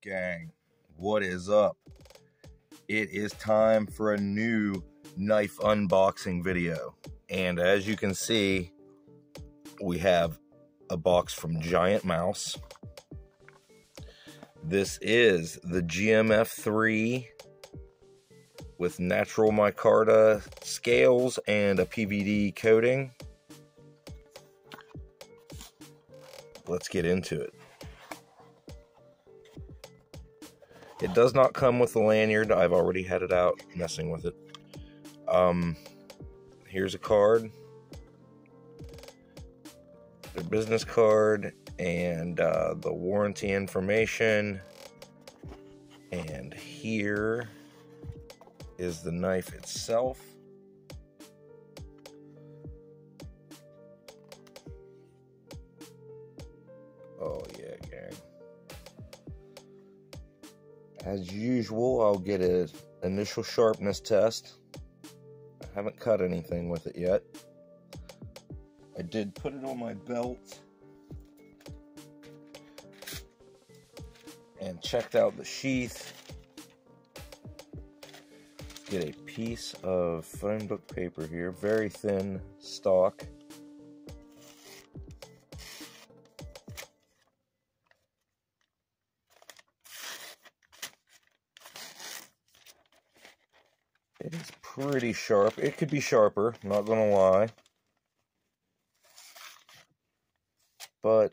Gang, what is up? It is time for a new knife unboxing video, and as you can see, we have a box from Giant Mouse. This is the GMF3 with natural micarta scales and a PVD coating. Let's get into it. It does not come with a lanyard. I've already had it out messing with it. Here's a card, the business card, and the warranty information. And here is the knife itself. Oh yeah, gang. As usual, I'll get an initial sharpness test. I haven't cut anything with it yet. I did put it on my belt and checked out the sheath. Get a piece of phone book paper here, very thin stock. It is pretty sharp. It could be sharper, not gonna lie. But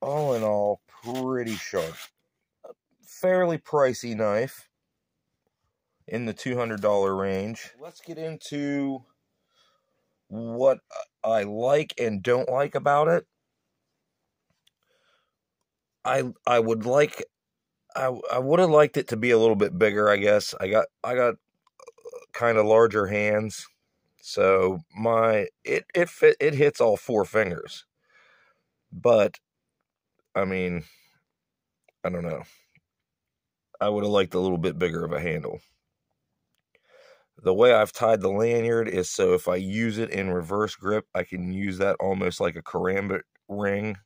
all in all, pretty sharp. A fairly pricey knife in the $200 range. Let's get into what I like and don't like about it. I would have liked it to be a little bit bigger, I guess. I got kind of larger hands, so it hits all four fingers. But I mean, I don't know. I would have liked a little bit bigger of a handle. The way I've tied the lanyard is so if I use it in reverse grip, I can use that almost like a karambit ring.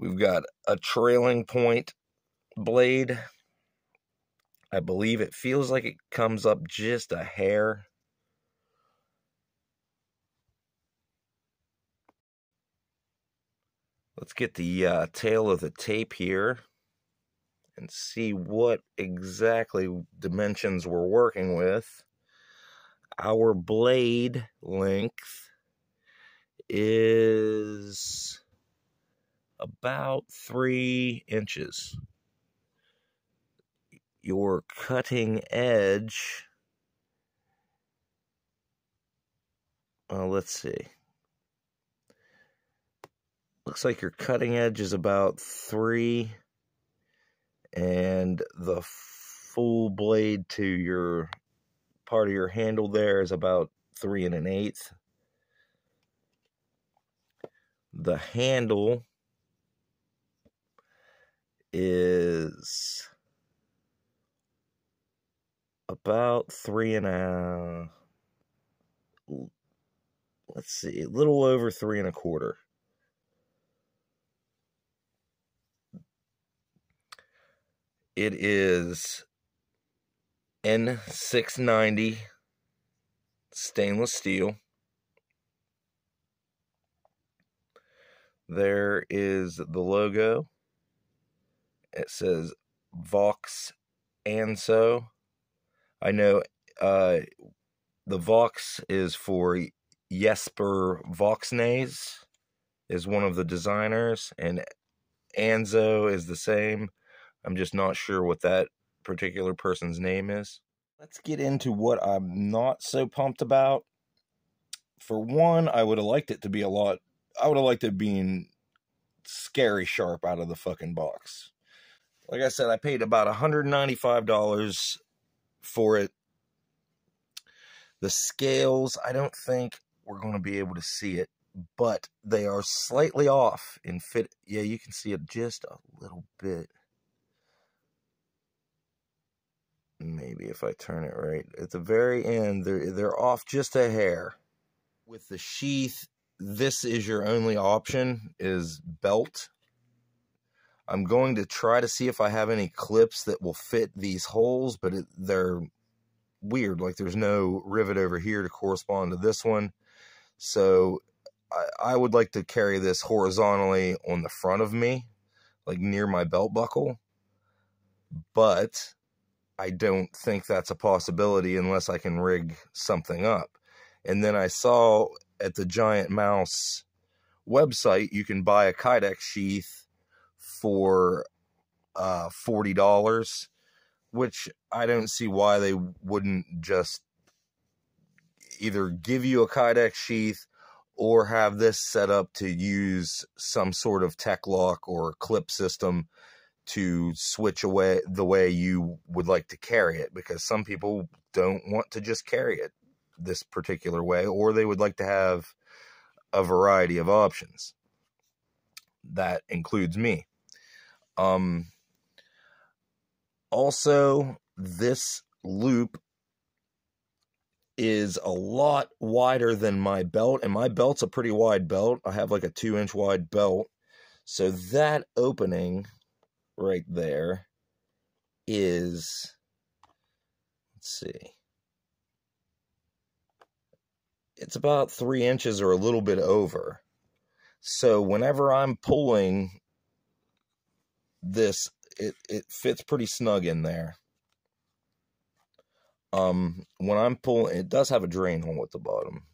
We've got a trailing point blade. I believe it feels like it comes up just a hair. Let's get the tail of the tape here and see what exactly dimensions we're working with. Our blade length is about 3 inches. Your cutting edge, let's see. Looks like your cutting edge is about 3, and the full blade to your part of your handle there is about 3 1/8. The handle is about 3 1/2. Let's see, a little over 3 1/4. It is N690 stainless steel. There is the logo. It says Vox Anso. I know the Vox is for Jesper Voxnaes, is one of the designers, and Anzo is the same. I'm just not sure what that particular person's name is. Let's get into what I'm not so pumped about. For one, I would have liked it to be I would have liked it being scary sharp out of the fucking box. Like I said, I paid about $195 for it. The scales, I don't think we're going to be able to see it, but they are slightly off in fit. Yeah, you can see it just a little bit. maybe if I turn it right at the very end, they're off just a hair. With the sheath, this is your only option, is belt. I'm going to try to see if I have any clips that will fit these holes, but they're weird. Like there's no rivet over here to correspond to this one. So I would like to carry this horizontally on the front of me, like near my belt buckle. But I don't think that's a possibility unless I can rig something up. And then I saw at the Giant Mouse website, you can buy a Kydex sheath for $40, which I don't see why they wouldn't just either give you a Kydex sheath or have this set up to use some sort of tech lock or clip system to switch away the way you would like to carry it, because some people don't want to just carry it this particular way, or they would like to have a variety of options. That includes me. Also, this loop is a lot wider than my belt, and my belt's a pretty wide belt. I have like a 2-inch wide belt. So that opening right there is, let's see, it's about 3 inches or a little bit over. So whenever I'm pulling this, it fits pretty snug in there. When I'm pulling, it does have a drain hole at the bottom,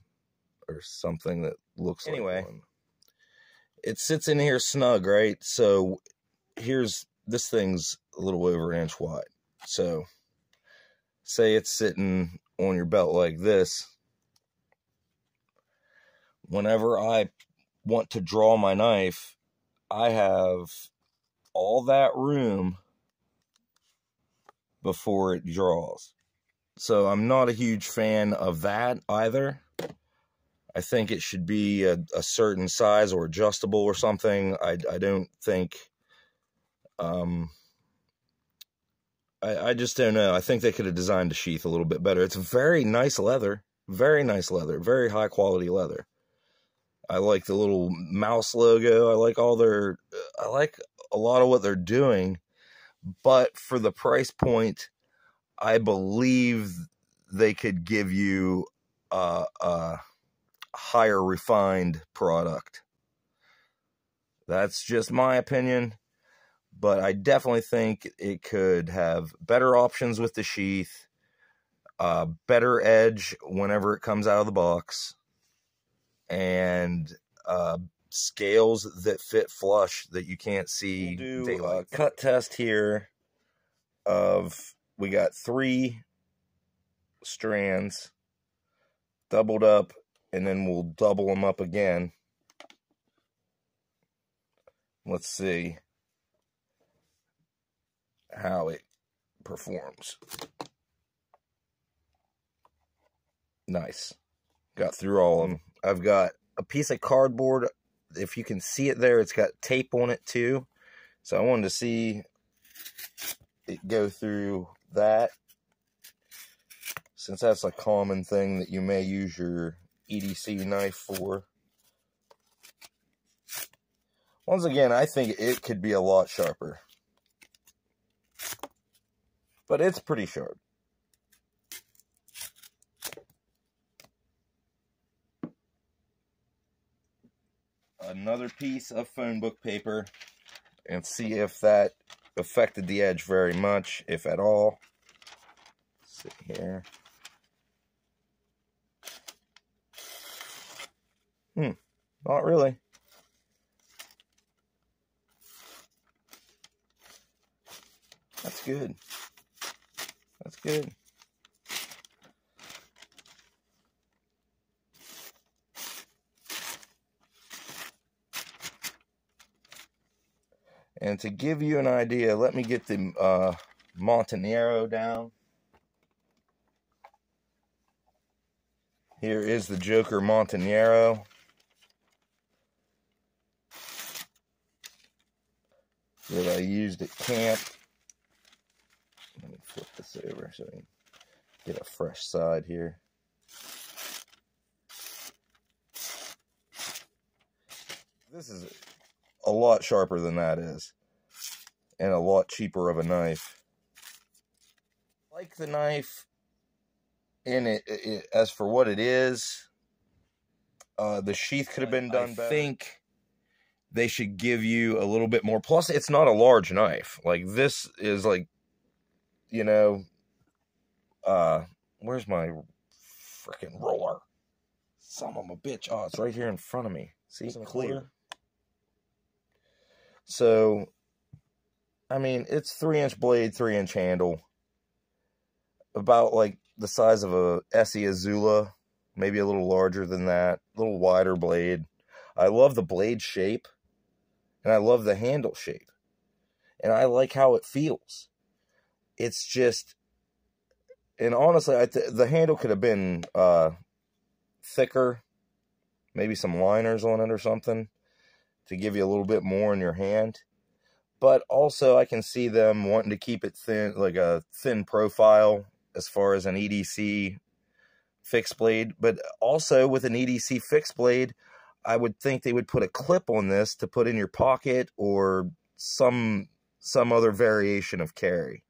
or something that looks like one. It sits in here snug, right? So this thing's a little over 1 inch wide. So say it's sitting on your belt like this. Whenever I want to draw my knife, I have all that room before it draws. So I'm not a huge fan of that either. I think it should be a certain size or adjustable or something. I don't think, I just don't know. I think they could have designed the sheath a little bit better. It's very nice leather, very high quality leather. I like the little mouse logo. I like a lot of what they're doing, but for the price point, I believe they could give you a higher refined product. That's just my opinion, but I definitely think it could have better options with the sheath, better edge whenever it comes out of the box, and scales that fit flush that you can't see. We'll do a cut test here of, we got 3 strands doubled up, and then we'll double them up again. Let's see how it performs. Nice. Got through all of them. I've got a piece of cardboard. If you can see it there, it's got tape on it too. So I wanted to see it go through that, since that's a common thing that you may use your EDC knife for. Once again, I think it could be a lot sharper, but it's pretty sharp. Another piece of phone book paper, and see if that affected the edge very much, if at all. Let's see here. Not really. That's good. That's good. And to give you an idea, let me get the Montanero down. Here is the Joker Montanero. That I used at camp. Let me flip this over so we can get a fresh side here. This is a lot sharper than that is, and a lot cheaper of a knife. I like the knife, and it as for what it is, the sheath could have been done better. I think they should give you a little bit more. Plus, it's not a large knife. Like, this is like, you know, where's my freaking roller? Son of a bitch. Oh, it's right here in front of me. See, clear. So, I mean, it's 3-inch blade, 3-inch handle. About like the size of a Essie Azula. Maybe a little larger than that. A little wider blade. I love the blade shape. And I love the handle shape. And I like how it feels. It's just... And honestly, the handle could have been thicker. Maybe some liners on it or something. To give you a little bit more in your hand. But also, I can see them wanting to keep it thin, like a thin profile as far as an EDC fixed blade. But also, with an EDC fixed blade, I would think they would put a clip on this to put in your pocket or some other variation of carry.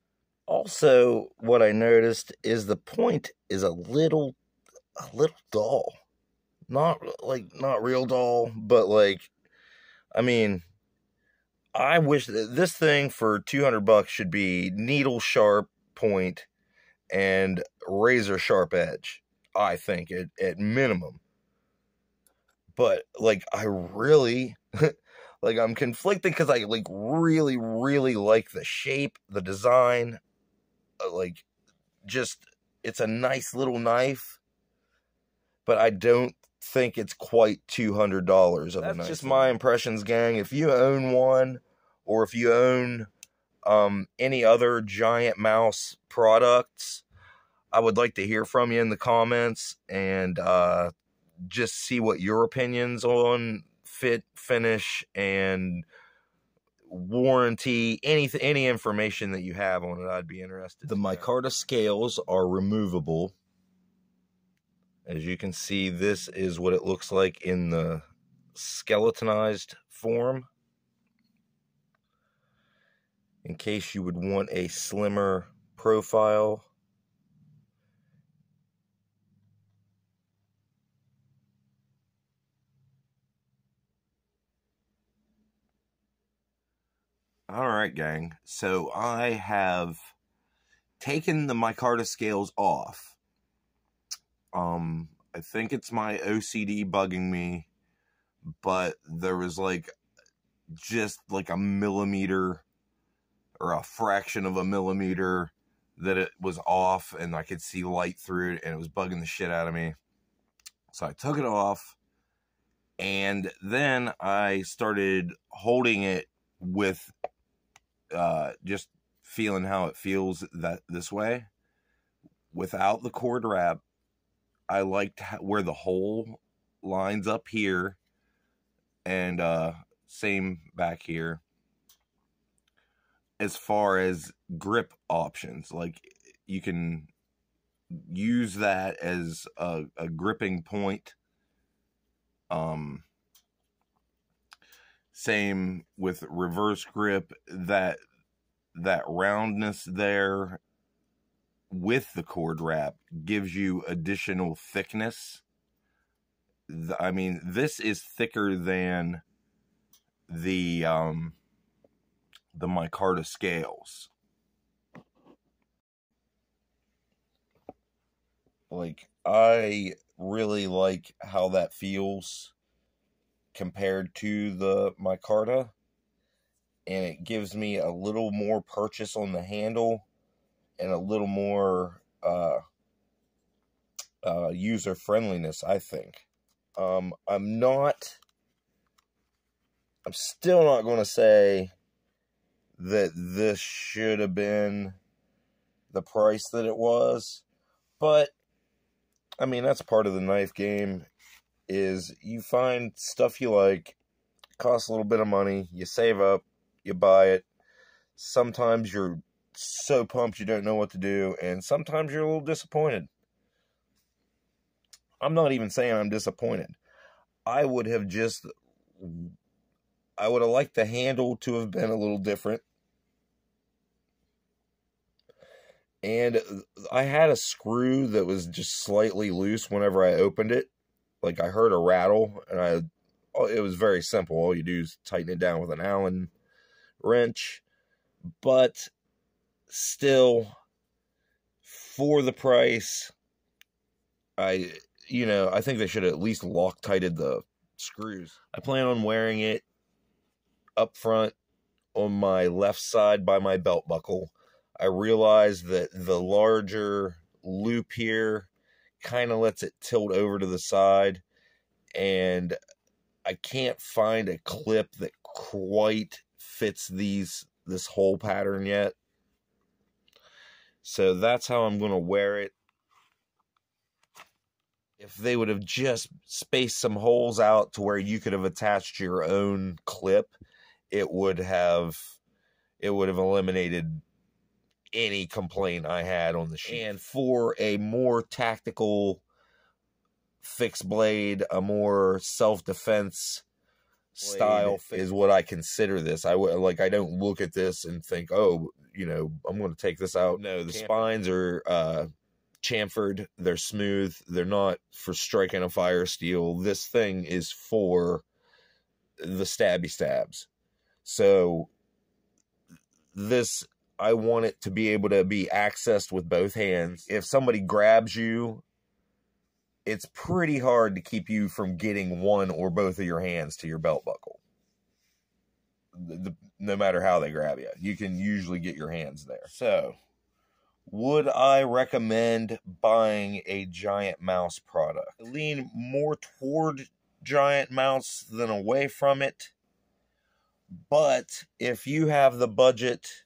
Also, what I noticed is the point is a little dull. Not real dull, but like, I mean, I wish that this thing for $200 should be needle sharp point and razor sharp edge. I think at minimum. But like, I really like, I'm conflicted because I like really like the shape, the design. Like, just, it's a nice little knife, but I don't think it's quite $200 of a knife. That's just my impressions, gang. If you own one, or if you own any other Giant Mouse products, I would like to hear from you in the comments, and just see what your opinions on fit, finish, and warranty, any information that you have on it, I'd be interested. The micarta scales are removable. As you can see, this is what it looks like in the skeletonized form. In case you would want a slimmer profile. Alright, gang. So I have taken the micarta scales off. I think it's my OCD bugging me, but there was like just like a millimeter or a fraction of a millimeter that it was off, and I could see light through it, and it was bugging the shit out of me. So I took it off, and then I started holding it with just feeling how it feels this way without the cord wrap. I liked where the hole lines up here, and same back here. As far as grip options, like, you can use that as a gripping point. Same with reverse grip, that roundness there with the cord wrap gives you additional thickness. I mean, this is thicker than the micarta scales. Like, I really like how that feels compared to the micarta, and it gives me a little more purchase on the handle and a little more user friendliness, I think. I'm still not going to say that this should have been the price that it was, but I mean, that's part of the knife game, is you find stuff you like, costs a little bit of money, you save up, you buy it. Sometimes you're so pumped you don't know what to do, and sometimes you're a little disappointed. I'm not even saying I'm disappointed. I would have liked the handle to have been a little different. And I had a screw that was just slightly loose whenever I opened it. Like, I heard a rattle, and it was very simple. All you do is tighten it down with an Allen wrench. But still, for the price, I think they should have at least Loctited the screws. I plan on wearing it up front on my left side by my belt buckle. I realized that the larger loop here kind of lets it tilt over to the side, and I can't find a clip that quite fits this whole pattern yet. So that's how I'm going to wear it. If they would have just spaced some holes out to where you could have attached your own clip, it would have eliminated any complaint I had on the sheet. And for a more tactical fixed blade, a more self-defense style is what I consider this. I don't look at this and think, oh, I'm going to take this out. No, the spines are chamfered. They're smooth. They're not for striking a fire steel. This thing is for the stabby stabs. So I want it to be able to be accessed with both hands. If somebody grabs you, it's pretty hard to keep you from getting one or both of your hands to your belt buckle. No matter how they grab you, you can usually get your hands there. So, would I recommend buying a Giant Mouse product? I lean more toward Giant Mouse than away from it. But if you have the budget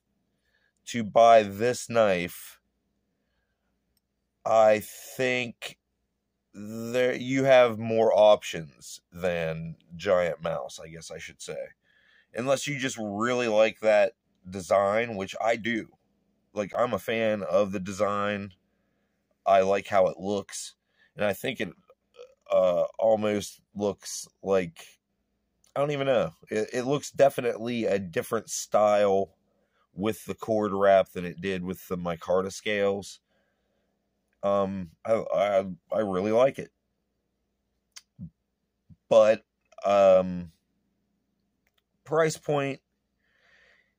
to buy this knife, I think you have more options than Giant Mouse, I guess I should say. Unless you just really like that design, which I do. Like, I'm a fan of the design. I like how it looks. And I think it almost looks like, I don't even know. It looks definitely a different style with the cord wrap than it did with the micarta scales. I really like it. But price point,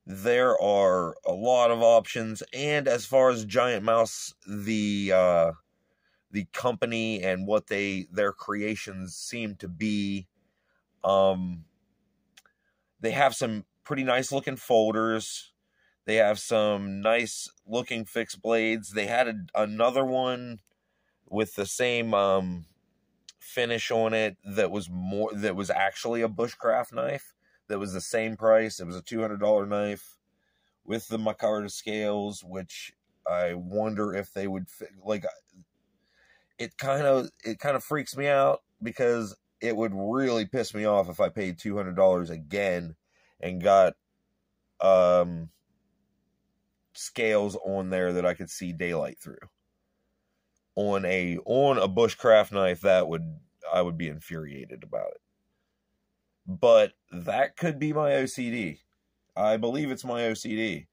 there are a lot of options, and as far as Giant Mouse, the company and what their creations seem to be, they have some pretty nice looking folders. They have some nice looking fixed blades. They had another one with the same finish on it that was actually a bushcraft knife. That was the same price. It was a $200 knife with the micarta scales, which I wonder if they would fit. Like, it kind of freaks me out, because it would really piss me off if I paid $200 again and got scales on there that I could see daylight through. On a bushcraft knife, I would be infuriated about it. But that could be my OCD. I believe it's my OCD.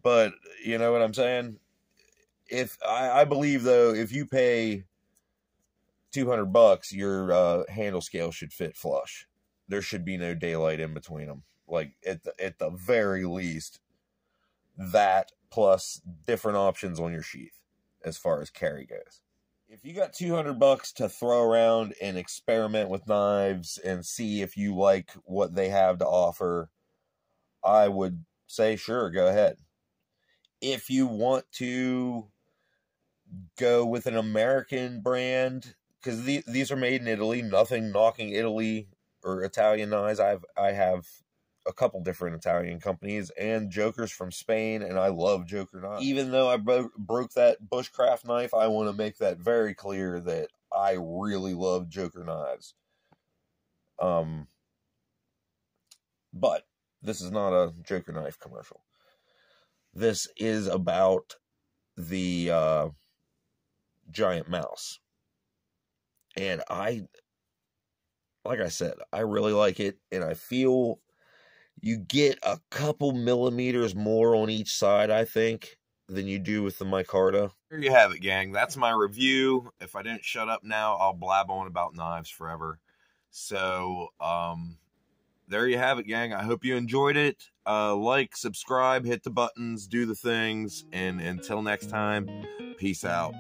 But you know what I'm saying? I believe, though, if you pay $200, your handle scale should fit flush. There should be no daylight in between them. Like, at the very least, that plus different options on your sheath as far as carry goes. If you got $200 to throw around and experiment with knives and see if you like what they have to offer, I would say, sure, go ahead. If you want to go with an American brand, because these are made in Italy, nothing knocking Italy or Italian knives. I have a couple different Italian companies and Jokers from Spain, and I love Joker knives. Even though I broke that bushcraft knife, I want to make that very clear that I really love Joker knives. But this is not a Joker knife commercial. this is about the giant mouse. And like I said, I really like it, and I feel you get a couple millimeters more on each side, I think, than you do with the micarta. There you have it, gang. That's my review. If I didn't shut up now, I'll blab on about knives forever. So, there you have it, gang. I hope you enjoyed it. Like, subscribe, hit the buttons, do the things, and until next time, peace out.